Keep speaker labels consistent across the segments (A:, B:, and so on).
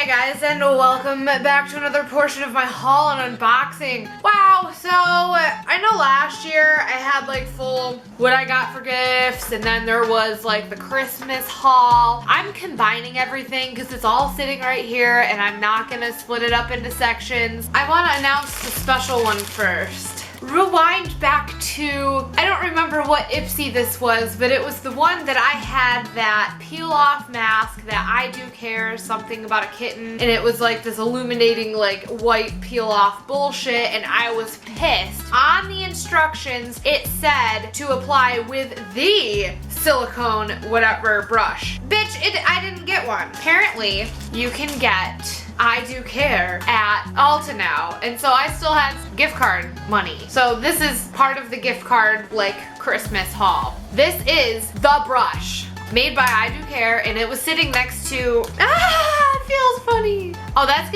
A: Hey guys, and welcome back to another portion of my haul and unboxing. Wow, so I know last year I had like full what I got for gifts, and then there was like the Christmas haul. I'm combining everything because it's all sitting right here and I'm not gonna split it up into sections. I want to announce the special one first. Rewind back to, I don't remember what Ipsy this was, but it was the one that I had that peel off mask that I do care something about a kitten, and it was like this illuminating like white peel off bullshit, and I was pissed. On the instructions it said to apply with the silicone whatever brush. Bitch, I didn't get one. Apparently you can get I do care at Ulta now, and so I still had gift card money. So this is part of the gift card like Christmas haul. This is the brush made by I do care, and it was sitting next to, it feels funny. Oh, this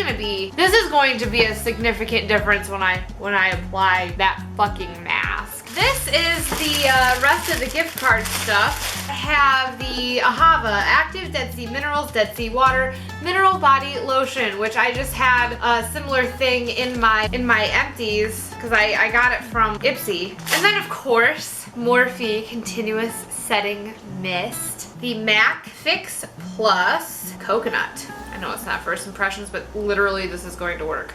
A: is going to be a significant difference when I apply that fucking mask. This is the rest of the gift card stuff. I have the Ahava Active Dead Sea Minerals Dead Sea Water Mineral Body Lotion, which I just had a similar thing in my Empties because I got it from Ipsy. And then of course, Morphe Continuous Setting Mist, the MAC Fix Plus Coconut. I know it's not first impressions, but literally this is going to work.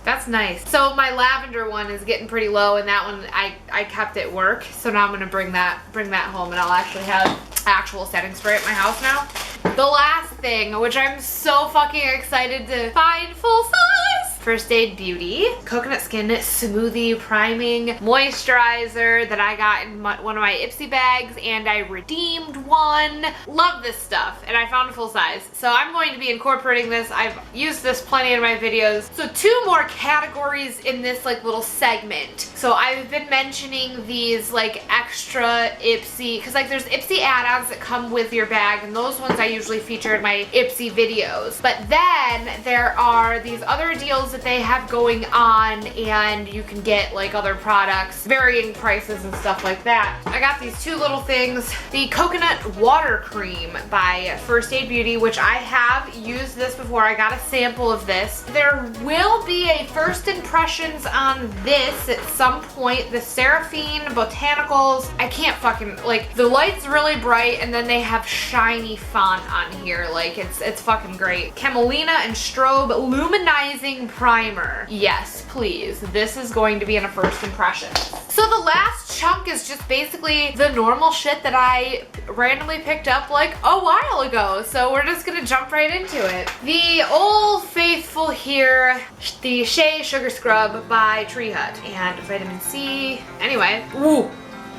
A: That's nice. So my lavender one is getting pretty low, and that one I kept at work. So now I'm gonna bring that home, and I'll actually have actual setting spray at my house now. The last thing, which I'm so fucking excited to find full size. First Aid Beauty Coconut Skin Smoothie Priming Moisturizer that I got in one of my Ipsy bags, and I redeemed one. Love this stuff, and I found a full size. So I'm going to be incorporating this. I've used this plenty in my videos. So 2 more categories in this like little segment. So I've been mentioning these like extra Ipsy, because like there's Ipsy add-ons that come with your bag, and those ones I usually feature in my Ipsy videos. But then there are these other deals that they have going on, and you can get like other products, varying prices and stuff like that. I got these 2 little things. The Coconut Water Cream by First Aid Beauty, which I have used this before. I got a sample of this. There will be a first impressions on this at some point. The Seraphine Botanicals, I can't fucking, like, the light's really bright and then they have shiny font on here. Like it's fucking great. Camelina and Strobe Luminizing Primer. Yes, please. This is going to be in a first impression. So the last chunk is just basically the normal shit that I randomly picked up like a while ago. So we're just gonna jump right into it. The Old Faithful here, the Shea Sugar Scrub by Tree Hut, and vitamin C. Anyway, ooh,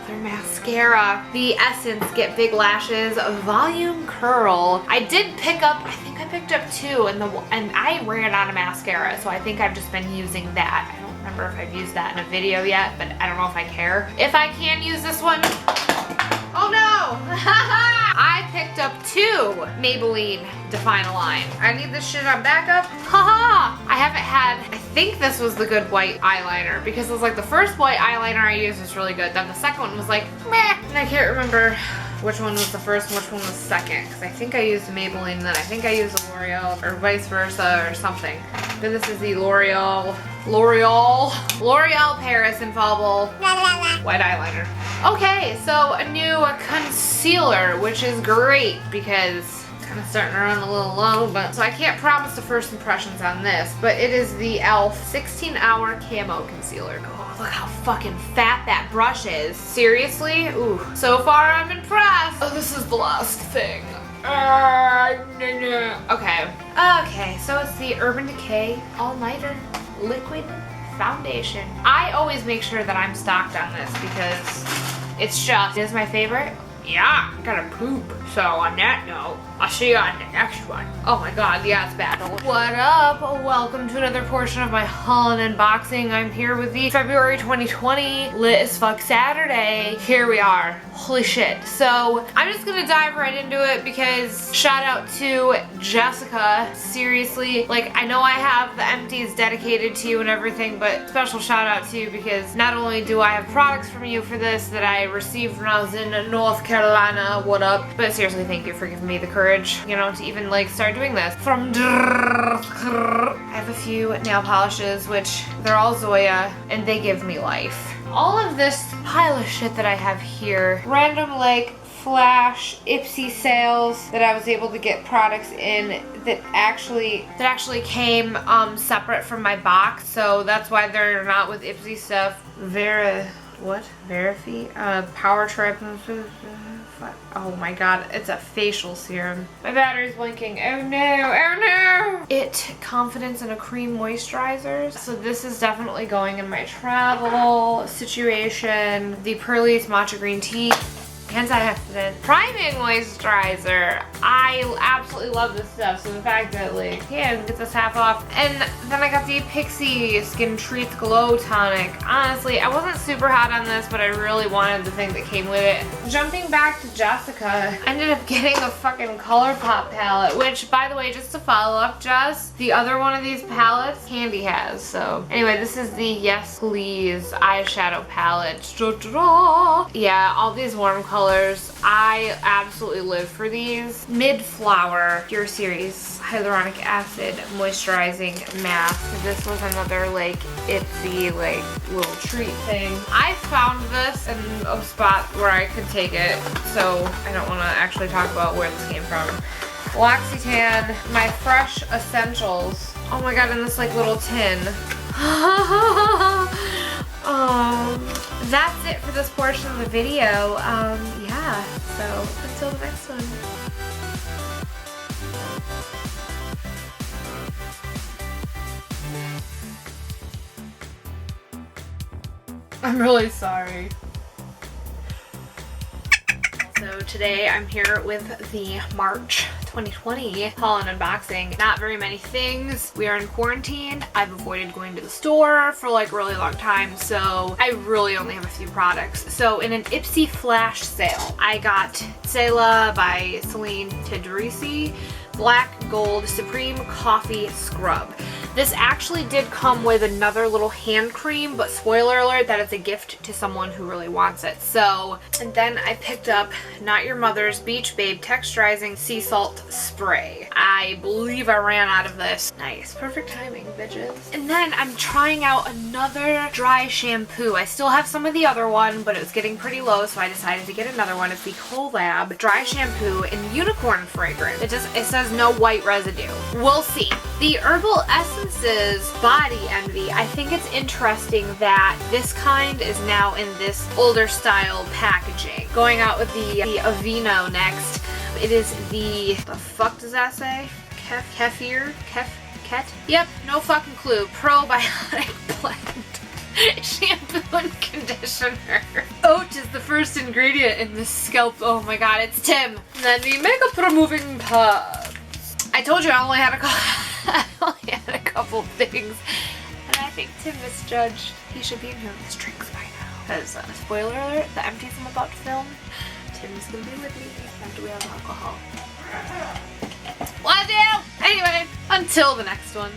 A: their mascara. The Essence Get Big Lashes Volume Curl. I did pick up, I think I picked up 2, and I ran out of mascara, so I think I've just been using that. I don't remember if I've used that in a video yet, but I don't know if I care. If I can use this one, oh no! I picked up 2 Maybelline Define a Line. I need this shit on backup. Haha! I haven't had, I think this was the good white eyeliner, because it was like the first white eyeliner I used was really good. Then the second one was like, meh. And I can't remember which one was the first and which one was second, because I think I used the Maybelline and then I think I used the L'Oreal, or vice versa or something. But this is the L'Oreal Paris Infallible white eyeliner. Okay, so a new concealer, which is great because it's kind of starting to run a little low, but so I can't promise the first impressions on this, but it is the e.l.f. 16-Hour Camo Concealer. Oh, look how fucking fat that brush is. Seriously? Ooh. So far I'm impressed. Oh, this is the last thing. Okay, so it's the Urban Decay All-Nighter Liquid Foundation. I always make sure that I'm stocked on this because it is my favorite. Yeah, I gotta poop. So on that note, I'll see you on the next one. Oh my god, yeah, it's bad. What up? Welcome to another portion of my haul and unboxing. I'm here with the February 2020 lit as fuck Saturday. Here we are. Holy shit. So I'm just gonna dive right into it because shout out to Jessica. Seriously, like I know I have the Empties dedicated to you and everything, but special shout out to you because not only do I have products from you for this that I received when I was in North Carolina, what up? But seriously, thank you for giving me the courage, you know, to even like start doing this. I have a few nail polishes, which they're all Zoya, and they give me life. All of this pile of shit that I have here, random like flash Ipsy sales that I was able to get products in that actually came separate from my box, so that's why they're not with Ipsy stuff. Verify? Power Trip. Oh my god, it's a facial serum. My battery's blinking. Oh no, oh no! It Confidence in a Cream Moisturizer. So this is definitely going in my travel situation. The Pearly's Matcha Green Tea. Antioxidant priming moisturizer. I absolutely love this stuff, so the fact that like, yeah, it gets us half off. And then I got the Pixi Skin Treats Glow Tonic. Honestly, I wasn't super hot on this, but I really wanted the thing that came with it. Jumping back to Jessica, I ended up getting a fucking ColourPop palette, which, by the way, just to follow up, Jess, the other one of these palettes, Candy has. So anyway, this is the Yes Please eyeshadow palette. Yeah, all these warm colors. I absolutely live for these. Mid-Flower Pure Series Hyaluronic Acid Moisturizing Mask. This was another like Ipsy like little treat thing. I found this in a spot where I could take it, so I don't want to actually talk about where this came from. L'Occitane, my Fresh Essentials. Oh my god, in this like little tin. That's it for this portion of the video. Yeah, so until the next one. I'm really sorry. So today I'm here with the March 2020 haul and unboxing. Not very many things. We are in quarantine. I've avoided going to the store for like a really long time, so I really only have a few products. So in an Ipsy flash sale, I got Sela by Celine Tedrisi Black Gold Supreme Coffee Scrub. This actually did come with another little hand cream, but spoiler alert, that it's a gift to someone who really wants it. So, and then I picked up Not Your Mother's Beach Babe Texturizing Sea Salt Spray. I believe I ran out of this. Nice. Perfect timing, bitches. And then I'm trying out another dry shampoo. I still have some of the other one, but it was getting pretty low, so I decided to get another one. It's the Collab Dry Shampoo in Unicorn Fragrance. It says no white residue. We'll see. The Herbal Essences Body Envy. I think it's interesting that this kind is now in this older style packaging. Going out with the Aveeno next. It is the fuck does that say? Kefir? Yep, no fucking clue. Probiotic blend. Shampoo and conditioner. Oat is the first ingredient in this scalp. Oh my god, it's Tim. And then the makeup removing pads. I told you I only had a couple things, and I think Tim misjudged. He should be in here with his drinks by now. Because, spoiler alert, the Empties I'm about to film, Tim's gonna be with me after we have alcohol. Love you! Anyway, until the next one.